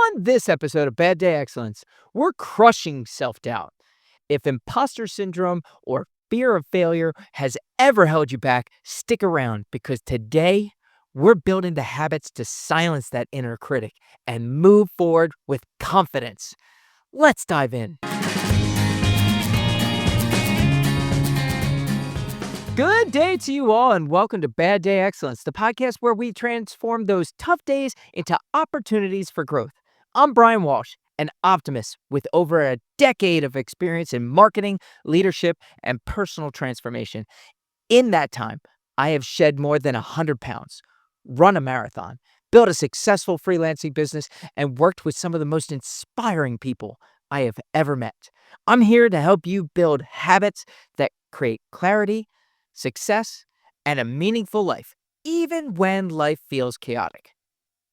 On this episode of Bad Day Excellence, we're crushing self doubt. If imposter syndrome or fear of failure has ever held you back, stick around because today we're building the habits to silence that inner critic and move forward with confidence. Let's dive in. Good day to you all, and welcome to Bad Day Excellence, the podcast where we transform those tough days into opportunities for growth. I'm Brian Walsh, an optimist with over a decade of experience in marketing, leadership, and personal transformation. In that time, I have shed more than 100 pounds, run a marathon, built a successful freelancing business, and worked with some of the most inspiring people I have ever met. I'm here to help you build habits that create clarity, success, and a meaningful life, even when life feels chaotic.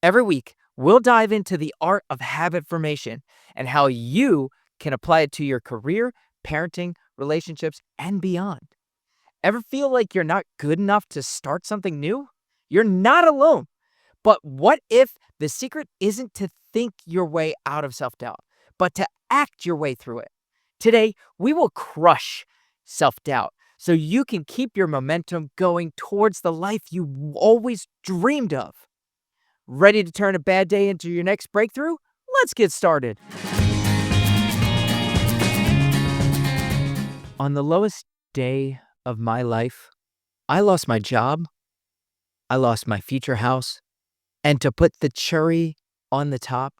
Every week, we'll dive into the art of habit formation and how you can apply it to your career, parenting, relationships, and beyond. Ever feel like you're not good enough to start something new? You're not alone. But what if the secret isn't to think your way out of self-doubt, but to act your way through it? Today, we will crush self-doubt so you can keep your momentum going towards the life you always dreamed of. Ready to turn a bad day into your next breakthrough? Let's get started. On the lowest day of my life, I lost my job, I lost my future house, and to put the cherry on the top,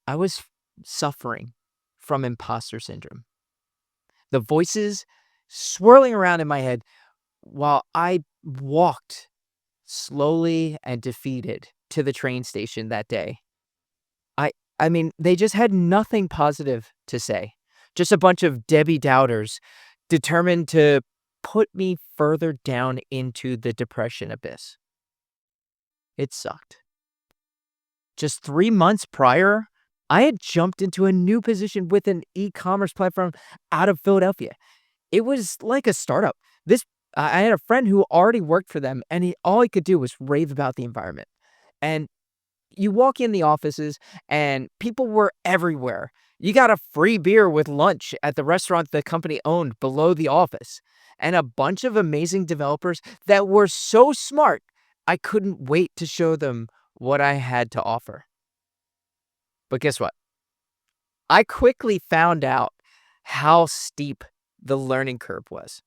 I was suffering from imposter syndrome. The voices swirling around in my head while I walked slowly and defeated to the train station that day. I mean, they just had nothing positive to say. Just a bunch of Debbie Doubters determined to put me further down into the depression abyss. It sucked. Just 3 months prior, I had jumped into a new position with an e-commerce platform out of Philadelphia. It was like a startup. I had a friend who already worked for them, and all he could do was rave about the environment. And you walk in the offices, and people were everywhere. You got a free beer with lunch at the restaurant the company owned below the office, and a bunch of amazing developers that were so smart, I couldn't wait to show them what I had to offer. But guess what? I quickly found out how steep the learning curve was.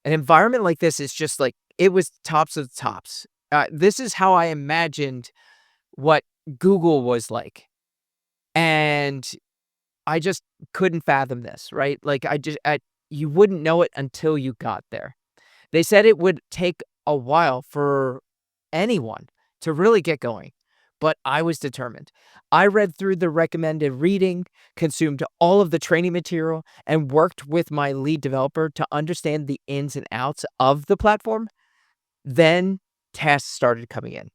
An environment like this is just like, it was tops of the tops. This is how I imagined what Google was like. And I just couldn't fathom this, right? Like you wouldn't know it until you got there. They said it would take a while for anyone to really get going, but I was determined. I read through the recommended reading, consumed all of the training material, and worked with my lead developer to understand the ins and outs of the platform. Then tasks started coming in.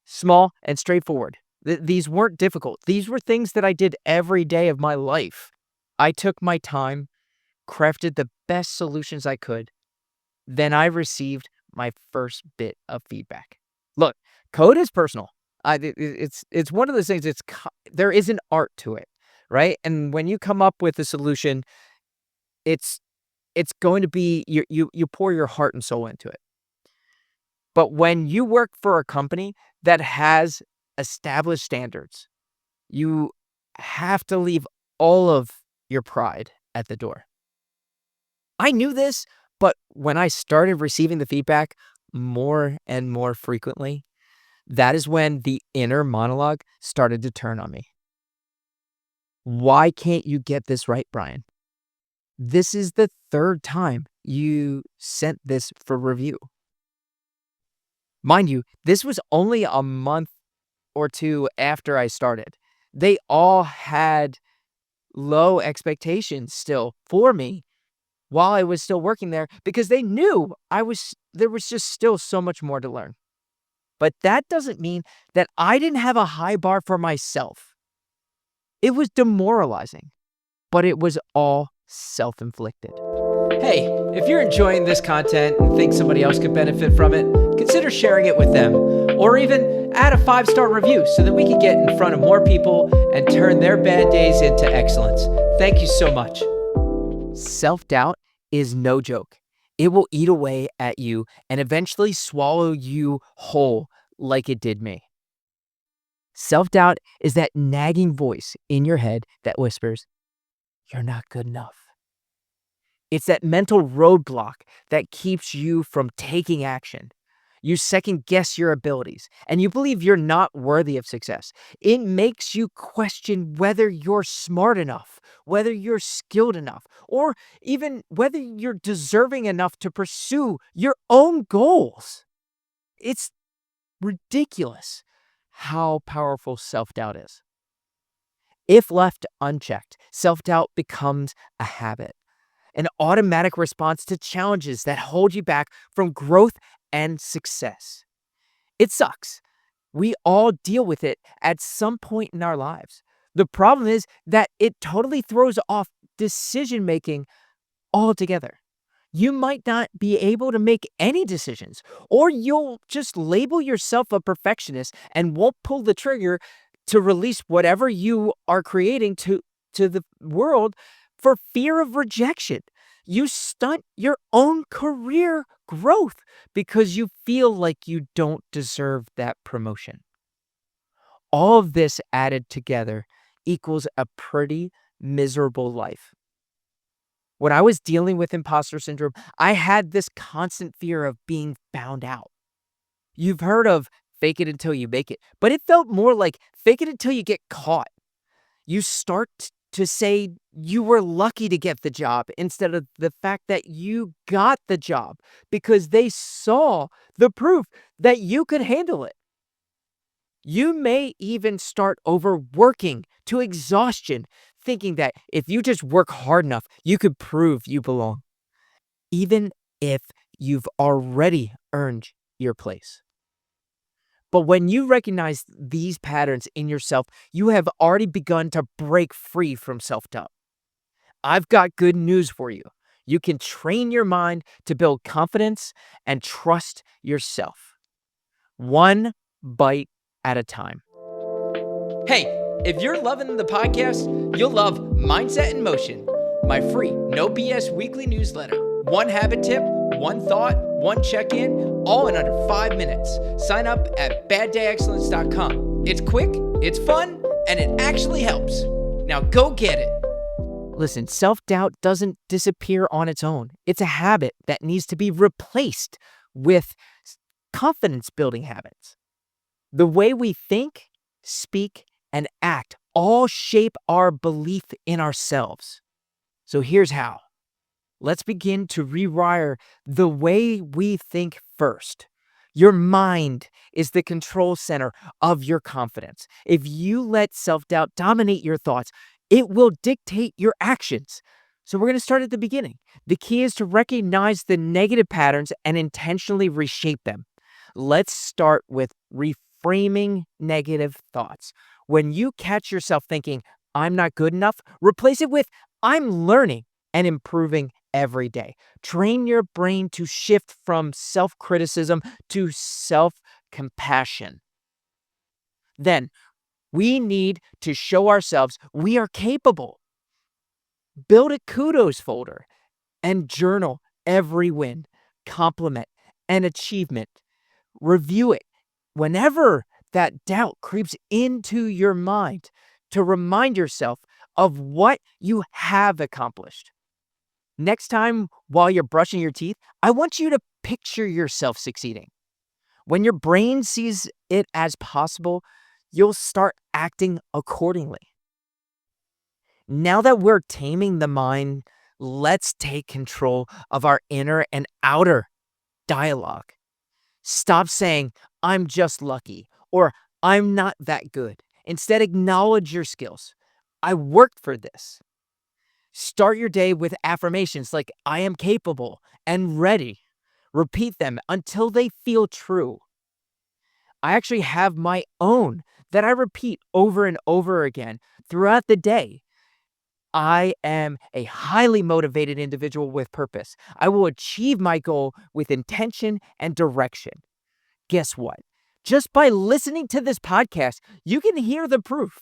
Small and straightforward. These weren't difficult. These were things that I did every day of my life. I took my time, crafted the best solutions I could. Then I received my first bit of feedback. Look, code is personal. It's one of those things. There is an art to it, right? And when you come up with a solution, it's going to be you pour your heart and soul into it. But when you work for a company that has established standards, you have to leave all of your pride at the door. I knew this, but when I started receiving the feedback more and more frequently, that is when the inner monologue started to turn on me. Why can't you get this right, Brian? This is the third time you sent this for review. Mind you, this was only a month or two after I started. They all had low expectations still for me while I was still working there because they knew there was just still so much more to learn. But that doesn't mean that I didn't have a high bar for myself. It was demoralizing, but it was all self-inflicted. Hey, if you're enjoying this content and think somebody else could benefit from it, consider sharing it with them, or even add a 5-star review so that we can get in front of more people and turn their bad days into excellence. Thank you so much. Self-doubt is no joke. It will eat away at you and eventually swallow you whole like it did me. Self-doubt is that nagging voice in your head that whispers, "You're not good enough." It's that mental roadblock that keeps you from taking action. You second guess your abilities and you believe you're not worthy of success. It makes you question whether you're smart enough, whether you're skilled enough, or even whether you're deserving enough to pursue your own goals. It's ridiculous how powerful self-doubt is. If left unchecked, self-doubt becomes a habit, an automatic response to challenges that hold you back from growth and success. It sucks. We all deal with it at some point in our lives. The problem is that it totally throws off decision making altogether. You might not be able to make any decisions, or you'll just label yourself a perfectionist and won't pull the trigger to release whatever you are creating to the world for fear of rejection. You stunt your own career growth because you feel like you don't deserve that promotion. All of this added together equals a pretty miserable life. When I was dealing with imposter syndrome, I had this constant fear of being found out. You've heard of fake it until you make it, but it felt more like fake it until you get caught. You start to say you were lucky to get the job instead of the fact that you got the job because they saw the proof that you could handle it. You may even start overworking to exhaustion, thinking that if you just work hard enough, you could prove you belong, even if you've already earned your place. But when you recognize these patterns in yourself, you have already begun to break free from self-doubt. I've got good news for you. You can train your mind to build confidence and trust yourself, one bite at a time. Hey, if you're loving the podcast, you'll love Mindset in Motion, my free, no BS weekly newsletter. One habit tip, one thought, one check-in, all in under 5 minutes. Sign up at baddayexcellence.com. It's quick, it's fun, and it actually helps. Now go get it. Listen, self-doubt doesn't disappear on its own. It's a habit that needs to be replaced with confidence-building habits. The way we think, speak, and act all shape our belief in ourselves. So here's how. Let's begin to rewire the way we think first. Your mind is the control center of your confidence. If you let self-doubt dominate your thoughts, it will dictate your actions. So we're going to start at the beginning. The key is to recognize the negative patterns and intentionally reshape them. Let's start with reframing negative thoughts. When you catch yourself thinking, "I'm not good enough," replace it with, "I'm learning and improving every day." Train your brain to shift from self-criticism to self-compassion. Then, we need to show ourselves we are capable. Build a kudos folder and journal every win, compliment, and achievement. Review it whenever that doubt creeps into your mind to remind yourself of what you have accomplished. Next time while you're brushing your teeth, I want you to picture yourself succeeding. When your brain sees it as possible, you'll start acting accordingly. Now that we're taming the mind, let's take control of our inner and outer dialogue. Stop saying, "I'm just lucky," or "I'm not that good." Instead, acknowledge your skills. "I worked for this." Start your day with affirmations like, "I am capable and ready." Repeat them until they feel true. I actually have my own that I repeat over and over again throughout the day. I am a highly motivated individual with purpose. I will achieve my goal with intention and direction. Guess what? Just by listening to this podcast, you can hear the proof.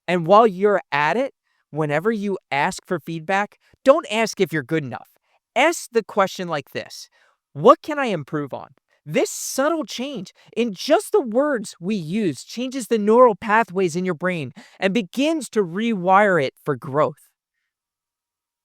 And while you're at it, whenever you ask for feedback, don't ask if you're good enough. Ask the question like this: what can I improve on? This subtle change in just the words we use changes the neural pathways in your brain and begins to rewire it for growth.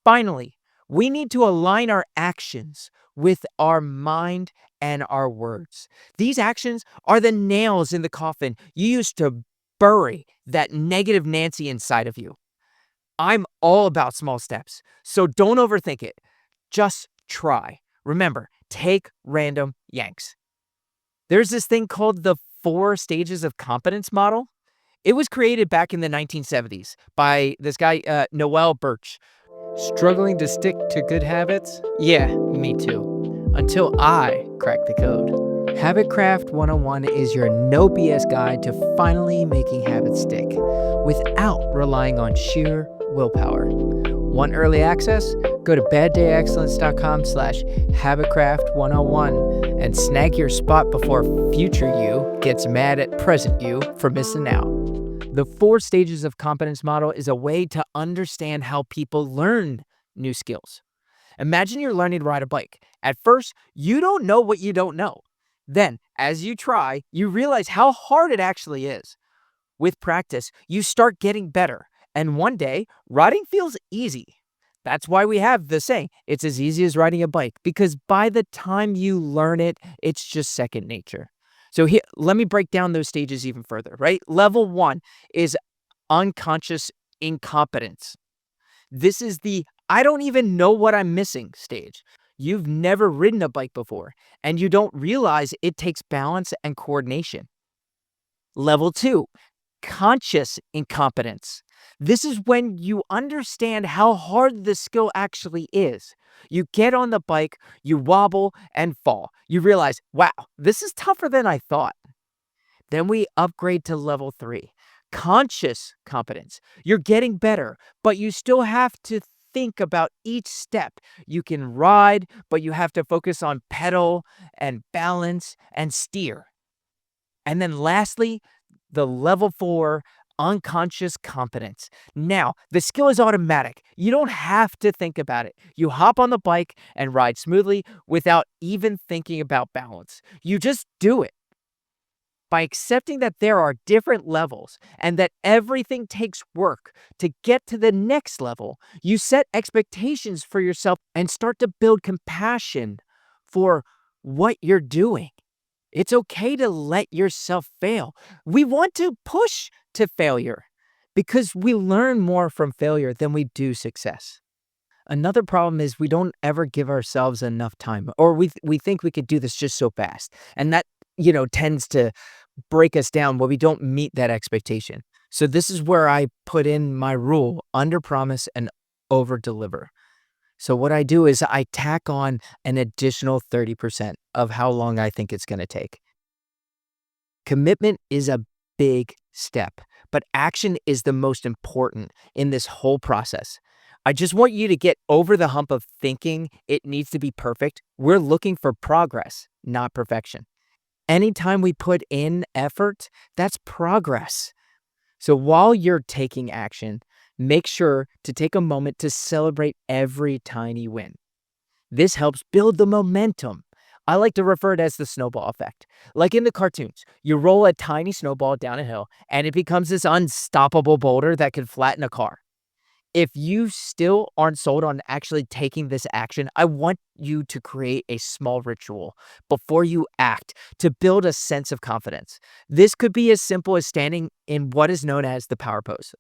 Finally, we need to align our actions with our mind and our words. These actions are the nails in the coffin you use to bury that negative Nancy inside of you. I'm all about small steps, so don't overthink it. Just try. Remember, take random yanks. There's this thing called the 4 stages of competence model. It was created back in the 1970s by this guy, Noel Birch. Struggling to stick to good habits? Yeah, me too. Until I cracked the code. Habitcraft 101 is your no BS guide to finally making habits stick without relying on sheer willpower. Want early access? Go to baddayexcellence.com/habitcraft101 and snag your spot before future you gets mad at present you for missing out. The 4 stages of competence model is a way to understand how people learn new skills. Imagine you're learning to ride a bike. At first, you don't know what you don't know. Then, as you try, you realize how hard it actually is. With practice, you start getting better, and one day, riding feels easy. That's why we have the saying, it's as easy as riding a bike, because by the time you learn it, it's just second nature. So here, let me break down those stages even further, right? Level 1 is unconscious incompetence. This is the I don't even know what I'm missing stage. You've never ridden a bike before, and you don't realize it takes balance and coordination. Level 2, conscious incompetence. This is when you understand how hard the skill actually is. You get on the bike, you wobble and fall. You realize, wow, this is tougher than I thought. Then we upgrade to level 3, conscious competence. You're getting better, but you still have to think about each step. You can ride, but you have to focus on pedal and balance and steer. And then lastly, the level 4, unconscious competence. Now, the skill is automatic. You don't have to think about it. You hop on the bike and ride smoothly without even thinking about balance. You just do it. By accepting that there are different levels and that everything takes work to get to the next level, you set expectations for yourself and start to build compassion for what you're doing. It's okay to let yourself fail. We want to push to failure because we learn more from failure than we do success. Another problem is we don't ever give ourselves enough time, or we think we could do this just so fast. And that, tends to break us down when we don't meet that expectation. So this is where I put in my rule: under promise and over deliver. So what I do is I tack on an additional 30% of how long I think it's going to take. Commitment is a big step, but action is the most important in this whole process. I just want you to get over the hump of thinking it needs to be perfect. We're looking for progress, not perfection. Anytime we put in effort, that's progress. So while you're taking action, make sure to take a moment to celebrate every tiny win. This helps build the momentum. I like to refer to it as the snowball effect. Like in the cartoons, you roll a tiny snowball down a hill and it becomes this unstoppable boulder that could flatten a car. If you still aren't sold on actually taking this action, I want you to create a small ritual before you act to build a sense of confidence. This could be as simple as standing in what is known as the power pose.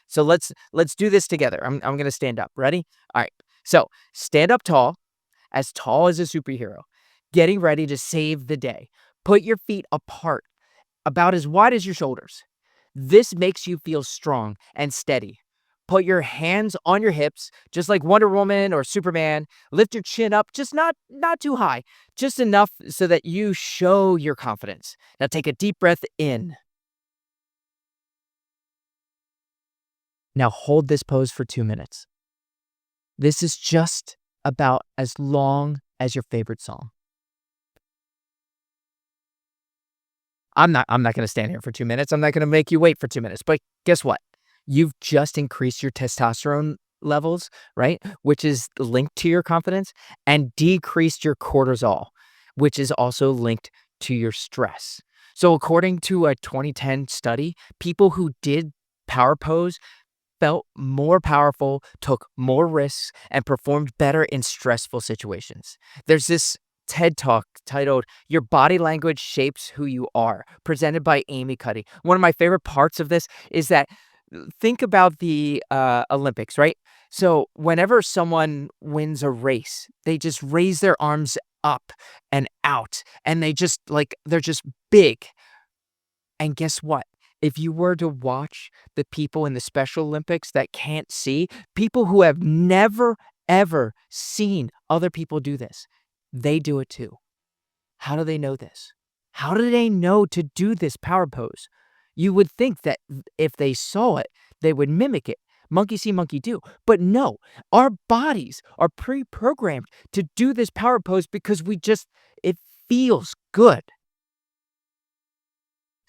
So let's do this together. I'm going to stand up. Ready? All right. So stand up tall as a superhero, getting ready to save the day. Put your feet apart, about as wide as your shoulders. This makes you feel strong and steady. Put your hands on your hips, just like Wonder Woman or Superman. Lift your chin up, just not too high, just enough so that you show your confidence. Now take a deep breath in Now hold this pose for 2 minutes. This is just about as long as your favorite song. I'm not gonna stand here for 2 minutes. I'm not gonna make you wait for 2 minutes, but guess what? You've just increased your testosterone levels, right? Which is linked to your confidence, and decreased your cortisol, which is also linked to your stress. So according to a 2010 study, people who did power pose felt more powerful, took more risks, and performed better in stressful situations. There's this TED Talk titled Your Body Language Shapes Who You Are, presented by Amy Cuddy. One of my favorite parts of this is that think about the Olympics, right? So, whenever someone wins a race, they just raise their arms up and out, and they're just big. And guess what? If you were to watch the people in the Special Olympics that can't see, people who have never, ever seen other people do this, they do it too. How do they know this? How do they know to do this power pose? You would think that if they saw it, they would mimic it. Monkey see, monkey do. But no, our bodies are pre programmed to do this power pose because it feels good.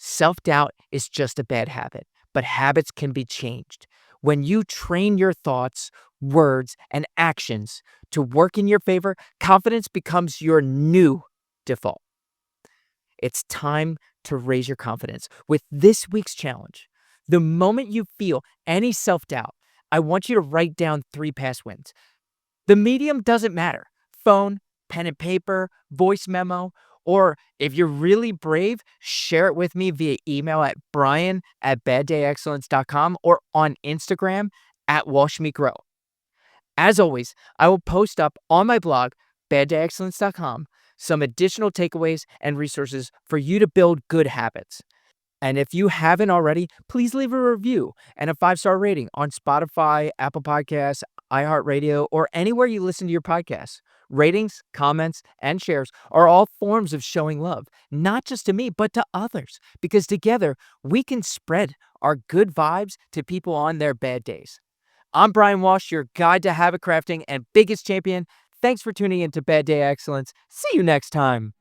Self-doubt is just a bad habit, but habits can be changed. When you train your thoughts, words, and actions to work in your favor, confidence becomes your new default. It's time to raise your confidence with this week's challenge. The moment you feel any self-doubt, I want you to write down 3 past wins. The medium doesn't matter. Phone, pen and paper, voice memo, or if you're really brave, share it with me via email at brian@baddayexcellence.com or on Instagram at walshmegrow. As always, I will post up on my blog, baddayexcellence.com, some additional takeaways and resources for you to build good habits. And if you haven't already, please leave a review and a 5-star rating on Spotify, Apple Podcasts, iHeartRadio, or anywhere you listen to your podcasts. Ratings, comments, and shares are all forms of showing love, not just to me, but to others, because together we can spread our good vibes to people on their bad days. I'm Brian Walsh, your guide to habit crafting and biggest champion. Thanks for tuning in to Bad Day Excellence. See you next time.